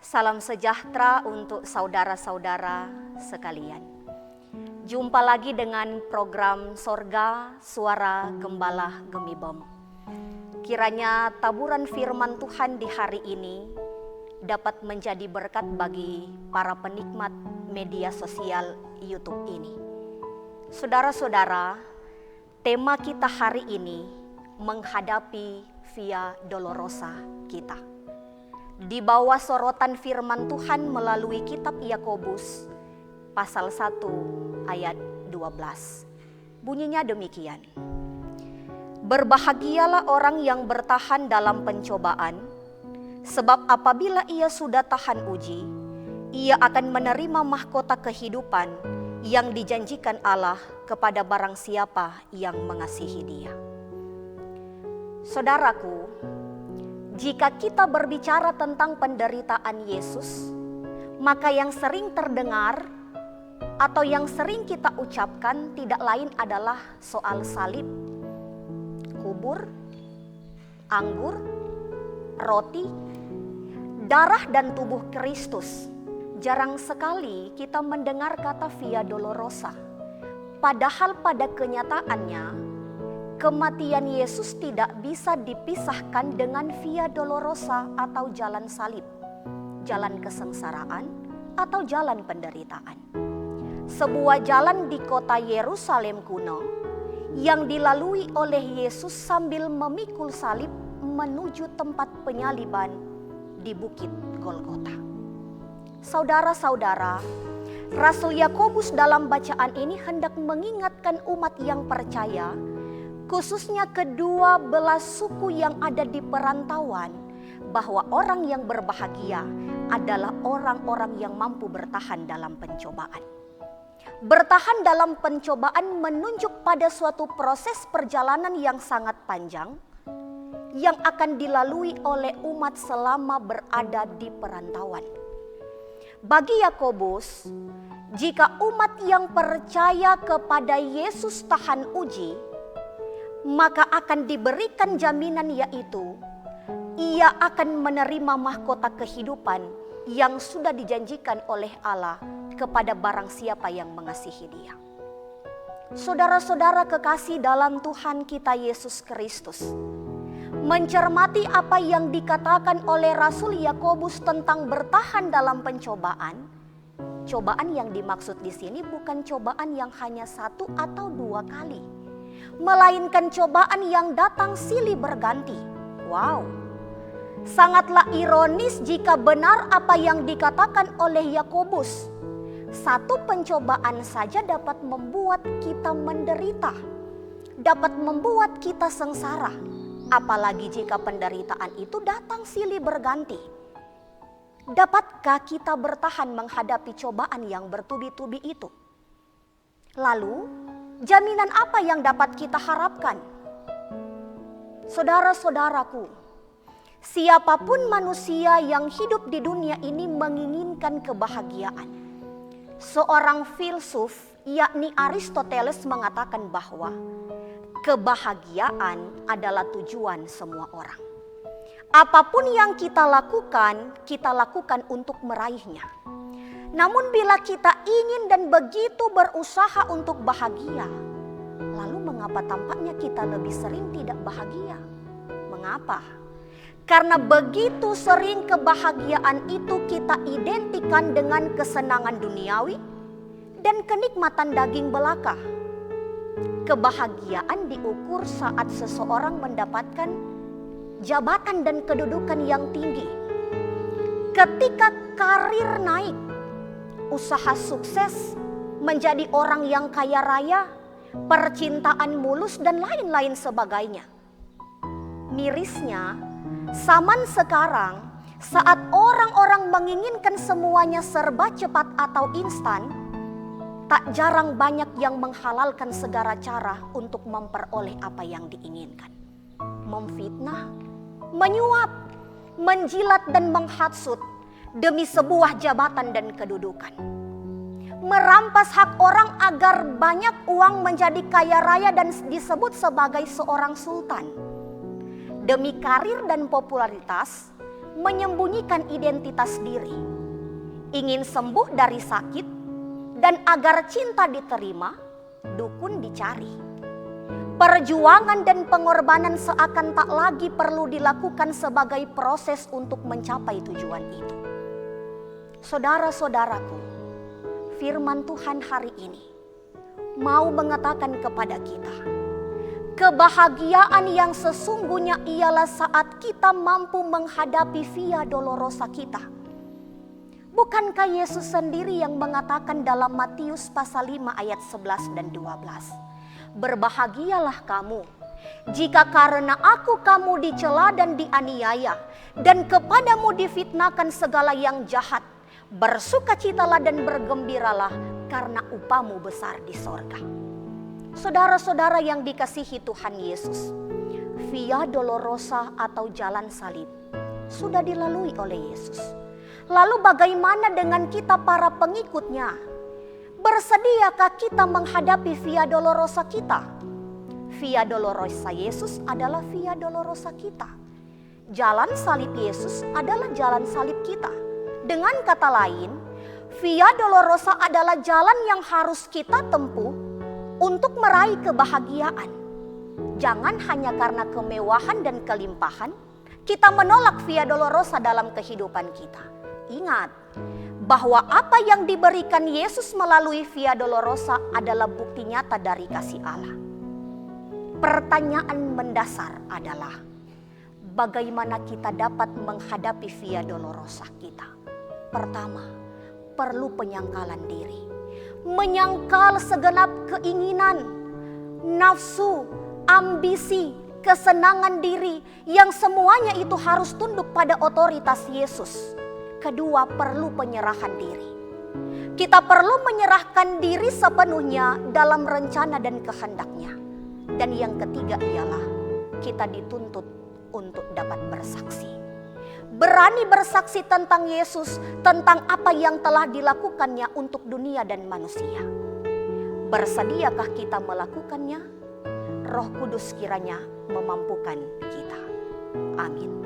Salam sejahtera untuk saudara-saudara sekalian. Jumpa lagi dengan program Sorga Suara Gembala Gemibom. Kiranya taburan firman Tuhan di hari ini dapat menjadi berkat bagi para penikmat media sosial YouTube ini. Saudara-saudara, tema kita hari ini menghadapi Via Dolorosa kita. Di bawah sorotan firman Tuhan melalui kitab Yakobus pasal 1 ayat 12. Bunyinya demikian. Berbahagialah orang yang bertahan dalam pencobaan, sebab apabila ia sudah tahan uji, ia akan menerima mahkota kehidupan yang dijanjikan Allah kepada barang siapa yang mengasihi Dia. Saudaraku, jika kita berbicara tentang penderitaan Yesus, maka yang sering terdengar atau yang sering kita ucapkan tidak lain adalah soal salib, kubur, anggur, roti, darah dan tubuh Kristus. Jarang sekali kita mendengar kata Via Dolorosa. Padahal pada kenyataannya, kematian Yesus tidak bisa dipisahkan dengan Via Dolorosa atau jalan salib, jalan kesengsaraan atau jalan penderitaan. Sebuah jalan di kota Yerusalem kuno yang dilalui oleh Yesus sambil memikul salib menuju tempat penyaliban di Bukit Golgota. Saudara-saudara, Rasul Yakobus dalam bacaan ini hendak mengingatkan umat yang percaya, khususnya kedua belas suku yang ada di perantauan, bahwa orang yang berbahagia adalah orang-orang yang mampu bertahan dalam pencobaan. Bertahan dalam pencobaan menunjuk pada suatu proses perjalanan yang sangat panjang yang akan dilalui oleh umat selama berada di perantauan. Bagi Yakobus, jika umat yang percaya kepada Yesus tahan uji, maka akan diberikan jaminan, yaitu ia akan menerima mahkota kehidupan yang sudah dijanjikan oleh Allah kepada barang siapa yang mengasihi Dia. Saudara-saudara kekasih dalam Tuhan kita Yesus Kristus, mencermati apa yang dikatakan oleh Rasul Yakobus tentang bertahan dalam pencobaan, cobaan yang dimaksud di sini bukan cobaan yang hanya 1 atau 2 kali, melainkan cobaan yang datang silih berganti. Wow, sangatlah ironis jika benar apa yang dikatakan oleh Yakobus. Satu pencobaan saja dapat membuat kita menderita, dapat membuat kita sengsara. Apalagi jika penderitaan itu datang silih berganti. Dapatkah kita bertahan menghadapi cobaan yang bertubi-tubi itu? Lalu, jaminan apa yang dapat kita harapkan? Saudara-saudaraku, siapapun manusia yang hidup di dunia ini menginginkan kebahagiaan. Seorang filsuf, yakni Aristoteles, mengatakan bahwa kebahagiaan adalah tujuan semua orang. Apapun yang kita lakukan untuk meraihnya. Namun bila kita ingin dan begitu berusaha untuk bahagia, lalu mengapa tampaknya kita lebih sering tidak bahagia? Mengapa? Karena begitu sering kebahagiaan itu kita identikan dengan kesenangan duniawi dan kenikmatan daging belaka. Kebahagiaan diukur saat seseorang mendapatkan jabatan dan kedudukan yang tinggi. Ketika karir naik, usaha sukses, menjadi orang yang kaya raya, percintaan mulus dan lain-lain sebagainya. Mirisnya, zaman sekarang saat orang-orang menginginkan semuanya serba cepat atau instan, tak jarang banyak yang menghalalkan segala cara untuk memperoleh apa yang diinginkan. Memfitnah, menyuap, menjilat dan menghasut demi sebuah jabatan dan kedudukan. Merampas hak orang agar banyak uang menjadi kaya raya dan disebut sebagai seorang sultan. Demi karir dan popularitas, menyembunyikan identitas diri, ingin sembuh dari sakit, dan agar cinta diterima, dukun dicari. Perjuangan dan pengorbanan seakan tak lagi perlu dilakukan sebagai proses untuk mencapai tujuan itu. Saudara-saudaraku, firman Tuhan hari ini mau mengatakan kepada kita, kebahagiaan yang sesungguhnya ialah saat kita mampu menghadapi via dolorosa kita. Bukankah Yesus sendiri yang mengatakan dalam Matius pasal 5 ayat 11 dan 12, berbahagialah kamu jika karena aku kamu dicela dan dianiaya, dan kepadamu difitnahkan segala yang jahat. Bersukacitalah dan bergembiralah, karena upamu besar di sorga. Saudara-saudara yang dikasihi Tuhan Yesus, via dolorosa atau jalan salib sudah dilalui oleh Yesus. Lalu bagaimana dengan kita para pengikutnya? Bersediakah kita menghadapi via dolorosa kita? Via dolorosa Yesus adalah via dolorosa kita. Jalan salib Yesus adalah jalan salib kita. Dengan kata lain, via dolorosa adalah jalan yang harus kita tempuh untuk meraih kebahagiaan. Jangan hanya karena kemewahan dan kelimpahan kita menolak via dolorosa dalam kehidupan kita. Ingat bahwa apa yang diberikan Yesus melalui via dolorosa adalah bukti nyata dari kasih Allah. Pertanyaan mendasar adalah, bagaimana kita dapat menghadapi via dolorosa kita? Pertama, perlu penyangkalan diri. Menyangkal segenap keinginan, nafsu, ambisi, kesenangan diri yang semuanya itu harus tunduk pada otoritas Yesus. Kedua, perlu penyerahan diri. Kita perlu menyerahkan diri sepenuhnya dalam rencana dan kehendak-Nya. Dan yang ketiga ialah kita dituntut untuk dapat bersaksi. Berani bersaksi tentang Yesus, tentang apa yang telah dilakukannya untuk dunia dan manusia. Bersediakah kita melakukannya? Roh Kudus kiranya memampukan kita. Amin.